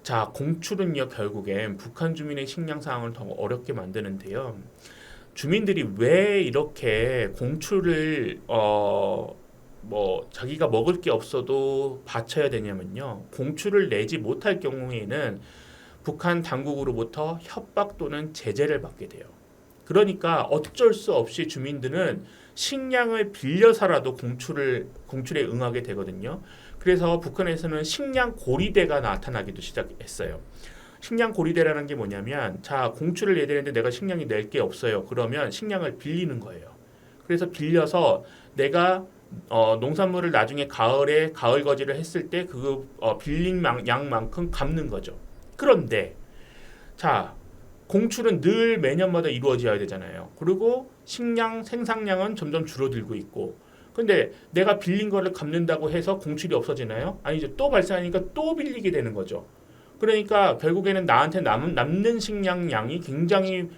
자, 공출은요, 결국엔 북한 주민의 식량 상황을 더 어렵게 만드는데요. 주민들이 왜 이렇게 공출을 자기가 먹을 게 없어도 바쳐야 되냐면요. 공출을 내지 못할 경우에는 북한 당국으로부터 협박 또는 제재를 받게 돼요. 그러니까 어쩔 수 없이 주민들은 식량을 빌려서라도 공출에 응하게 되거든요. 그래서 북한에서는 식량 고리대가 나타나기도 시작했어요. 식량 고리대라는 게 뭐냐면, 자, 공출을 내야 되는데 내가 식량이 낼 게 없어요. 그러면 식량을 빌리는 거예요. 그래서 빌려서 내가 농산물을 나중에 가을에 가을 거지를 했을 때 그 빌린 양만큼 갚는 거죠. 그런데 자, 공출은 늘 매년마다 이루어져야 되잖아요. 그리고 식량 생산량은 점점 줄어들고 있고, 근데 내가 빌린 거를 갚는다고 해서 공출이 없어지나요? 아니죠. 또 발생하니까 또 빌리게 되는 거죠. 그러니까 결국에는 나한테 남는 식량량이 굉장히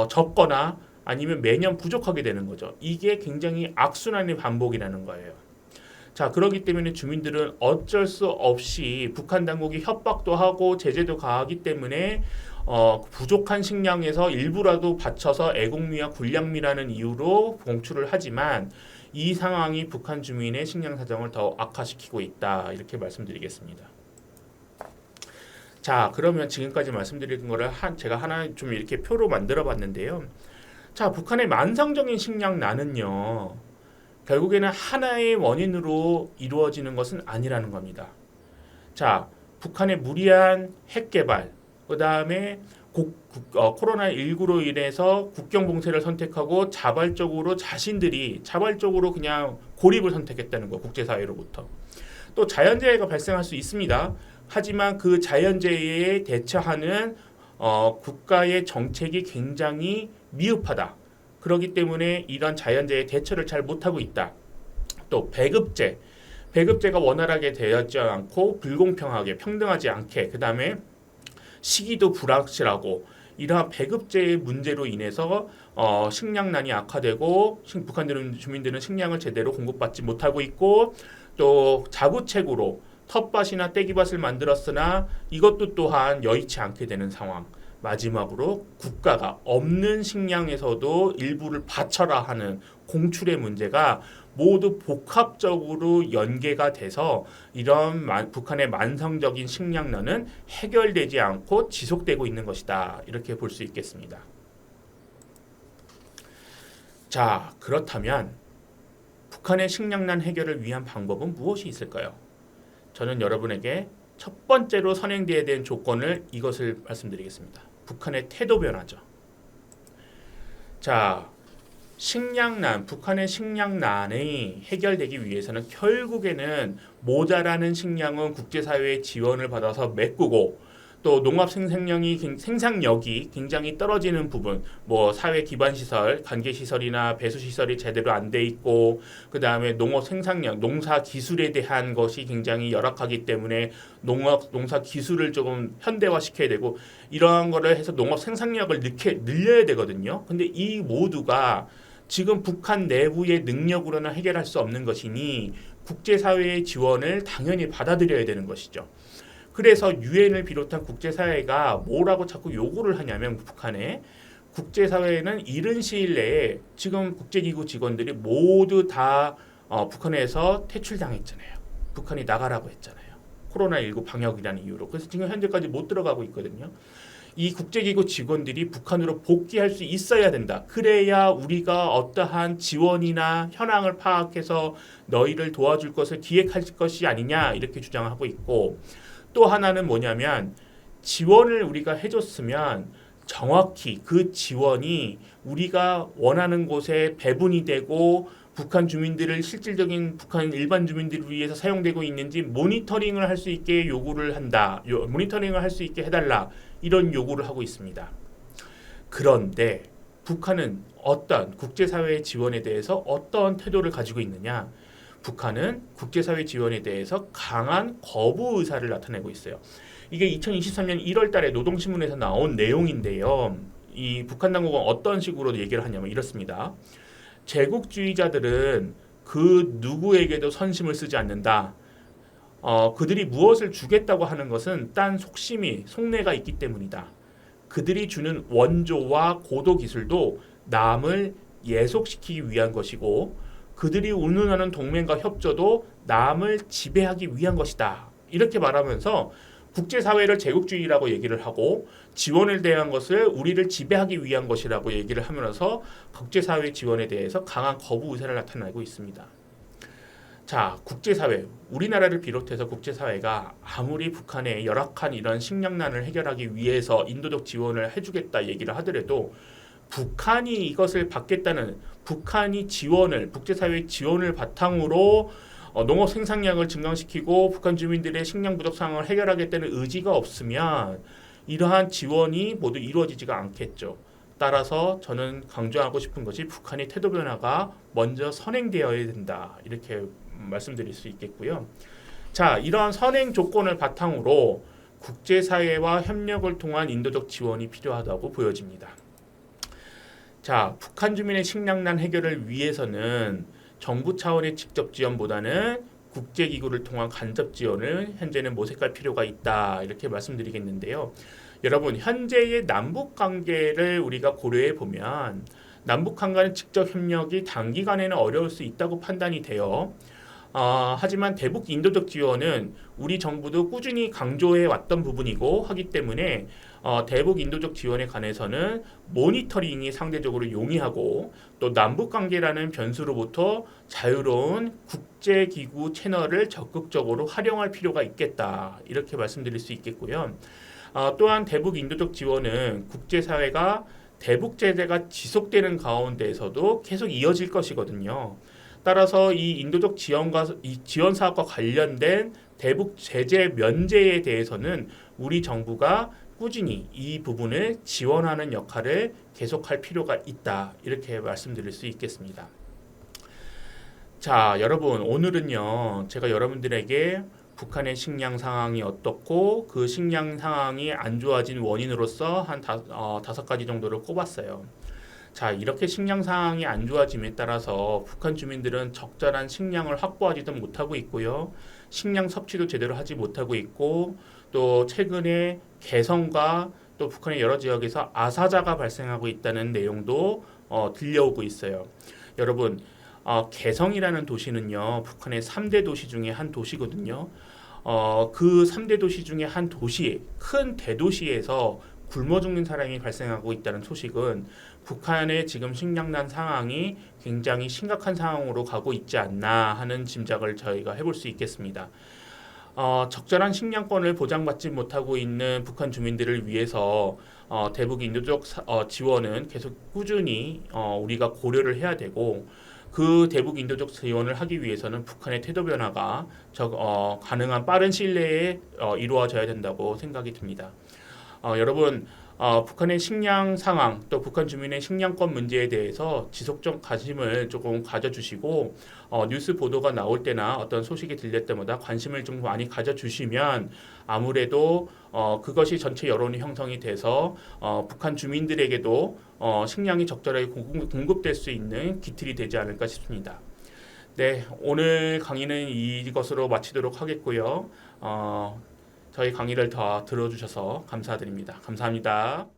적거나 아니면 매년 부족하게 되는 거죠. 이게 굉장히 악순환의 반복이라는 거예요. 자, 그렇기 때문에 주민들은 어쩔 수 없이 북한 당국이 협박도 하고 제재도 가하기 때문에 부족한 식량에서 일부라도 받쳐서 애국미와 군량미라는 이유로 공출을 하지만, 이 상황이 북한 주민의 식량 사정을 더 악화시키고 있다, 이렇게 말씀드리겠습니다. 자, 그러면 지금까지 말씀드린 거를 제가 하나 좀 이렇게 표로 만들어 봤는데요. 자, 북한의 만성적인 식량난은요, 결국에는 하나의 원인으로 이루어지는 것은 아니라는 겁니다. 자, 북한의 무리한 핵 개발, 그 다음에 코로나19로 인해서 국경 봉쇄를 선택하고 자발적으로 그냥 고립을 선택했다는 거, 국제사회로부터. 또 자연재해가 발생할 수 있습니다. 하지만 그 자연재해에 대처하는 국가의 정책이 굉장히 미흡하다. 그렇기 때문에 이런 자연재해 대처를 잘 못하고 있다. 또 배급제가 원활하게 되었지 않고 불공평하게 평등하지 않게, 그 다음에 시기도 불확실하고, 이러한 배급제의 문제로 인해서 식량난이 악화되고 북한 주민들은 식량을 제대로 공급받지 못하고 있고, 또 자구책으로 텃밭이나 떼기밭을 만들었으나 이것도 또한 여의치 않게 되는 상황. 마지막으로 국가가 없는 식량에서도 일부를 바쳐라 하는 공출의 문제가 모두 복합적으로 연계가 돼서 이런 북한의 만성적인 식량난은 해결되지 않고 지속되고 있는 것이다, 이렇게 볼 수 있겠습니다. 자, 그렇다면 북한의 식량난 해결을 위한 방법은 무엇이 있을까요? 저는 여러분에게 첫 번째로 선행되어야 되는 조건을 이것을 말씀드리겠습니다. 북한의 태도 변화죠. 자, 북한의 식량난이 해결되기 위해서는 결국에는 모자라는 식량은 국제사회의 지원을 받아서 메꾸고, 또 농업 생산력이 굉장히 떨어지는 부분, 뭐 사회 기반 시설, 관계 시설이나 배수 시설이 제대로 안 돼 있고, 그 다음에 농업 생산력, 농사 기술에 대한 것이 굉장히 열악하기 때문에 농사 기술을 조금 현대화 시켜야 되고, 이러한 거를 해서 농업 생산력을 늘려야 되거든요. 근데 이 모두가 지금 북한 내부의 능력으로는 해결할 수 없는 것이니 국제사회의 지원을 당연히 받아들여야 되는 것이죠. 그래서 유엔을 비롯한 국제사회가 뭐라고 자꾸 요구를 하냐면, 북한에 국제사회는 이른 시일 내에 지금 국제기구 직원들이 모두 다 북한에서 퇴출당했잖아요. 북한이 나가라고 했잖아요. 코로나19 방역이라는 이유로. 그래서 지금 현재까지 못 들어가고 있거든요. 이 국제기구 직원들이 북한으로 복귀할 수 있어야 된다. 그래야 우리가 어떠한 지원이나 현황을 파악해서 너희를 도와줄 것을 기획할 것이 아니냐, 이렇게 주장하고 있고, 또 하나는 뭐냐면, 지원을 우리가 해줬으면 정확히 그 지원이 우리가 원하는 곳에 배분이 되고 북한 주민들을 실질적인 북한 일반 주민들을 위해서 사용되고 있는지 모니터링을 할 수 있게 요구를 한다. 모니터링을 할 수 있게 해달라. 이런 요구를 하고 있습니다. 그런데 북한은 어떤 국제사회의 지원에 대해서 어떤 태도를 가지고 있느냐? 북한은 국제사회 지원에 대해서 강한 거부 의사를 나타내고 있어요. 이게 2023년 1월 달에 노동신문에서 나온 내용인데요. 이 북한 당국은 어떤 식으로 얘기를 하냐면 이렇습니다. 제국주의자들은 그 누구에게도 선심을 쓰지 않는다. 그들이 무엇을 주겠다고 하는 것은 딴 속내가 있기 때문이다. 그들이 주는 원조와 고도 기술도 남을 예속시키기 위한 것이고, 그들이 운운하는 동맹과 협조도 남을 지배하기 위한 것이다. 이렇게 말하면서 국제사회를 제국주의라고 얘기를 하고 지원에 대한 것을 우리를 지배하기 위한 것이라고 얘기를 하면서 국제사회 지원에 대해서 강한 거부 의사를 나타내고 있습니다. 자, 국제사회, 우리나라를 비롯해서 국제사회가 아무리 북한의 열악한 이런 식량난을 해결하기 위해서 인도적 지원을 해주겠다 얘기를 하더라도 북한이 이것을 받겠다는 북한이 지원을 국제사회 지원을 바탕으로 농업 생산량을 증강시키고 북한 주민들의 식량 부족 상황을 해결하겠다는 의지가 없으면 이러한 지원이 모두 이루어지지가 않겠죠. 따라서 저는 강조하고 싶은 것이 북한의 태도 변화가 먼저 선행되어야 된다. 이렇게 말씀드릴 수 있겠고요. 자, 이러한 선행 조건을 바탕으로 국제사회와 협력을 통한 인도적 지원이 필요하다고 보여집니다. 자, 북한 주민의 식량난 해결을 위해서는 정부 차원의 직접 지원보다는 국제기구를 통한 간접 지원을 현재는 모색할 필요가 있다. 이렇게 말씀드리겠는데요. 여러분, 현재의 남북 관계를 우리가 고려해 보면 남북 간의 직접 협력이 단기간에는 어려울 수 있다고 판단이 돼요. 하지만 대북 인도적 지원은 우리 정부도 꾸준히 강조해 왔던 부분이고 하기 때문에 대북 인도적 지원에 관해서는 모니터링이 상대적으로 용이하고 또 남북 관계라는 변수로부터 자유로운 국제기구 채널을 적극적으로 활용할 필요가 있겠다. 이렇게 말씀드릴 수 있겠고요. 또한 대북 인도적 지원은 국제사회가 대북 제재가 지속되는 가운데에서도 계속 이어질 것이거든요. 따라서 이 인도적 지원 사업과 관련된 대북 제재 면제에 대해서는 우리 정부가 꾸준히 이 부분을 지원하는 역할을 계속할 필요가 있다. 이렇게 말씀드릴 수 있겠습니다. 자, 여러분, 오늘은요, 제가 여러분들에게 북한의 식량 상황이 어떻고 그 식량 상황이 안 좋아진 원인으로서 한 5가지 정도를 꼽았어요. 자, 이렇게 식량 상황이 안 좋아짐에 따라서 북한 주민들은 적절한 식량을 확보하지도 못하고 있고요. 식량 섭취도 제대로 하지 못하고 있고 또 최근에 개성과 또 북한의 여러 지역에서 아사자가 발생하고 있다는 내용도 들려오고 있어요. 여러분, 개성이라는 도시는요, 북한의 3대 도시 중에 한 도시거든요. 그 3대 도시 중에 한 도시, 큰 대도시에서 굶어 죽는 사람이 발생하고 있다는 소식은 북한의 지금 식량난 상황이 굉장히 심각한 상황으로 가고 있지 않나 하는 짐작을 저희가 해볼 수 있겠습니다. 적절한 식량권을 보장받지 못하고 있는 북한 주민들을 위해서 대북 인도적 지원은 계속 꾸준히 우리가 고려를 해야 되고 그 대북 인도적 지원을 하기 위해서는 북한의 태도 변화가 가능한 빠른 시일 내에 이루어져야 된다고 생각이 듭니다. 여러분, 북한의 식량 상황 또 북한 주민의 식량권 문제에 대해서 지속적 관심을 조금 가져주시고 뉴스 보도가 나올 때나 어떤 소식이 들릴 때마다 관심을 좀 많이 가져주시면 아무래도 그것이 전체 여론이 형성이 돼서 북한 주민들에게도 식량이 적절하게 공급될 수 있는 기틀이 되지 않을까 싶습니다. 네, 오늘 강의는 이것으로 마치도록 하겠고요. 저희 강의를 더 들어주셔서 감사드립니다. 감사합니다.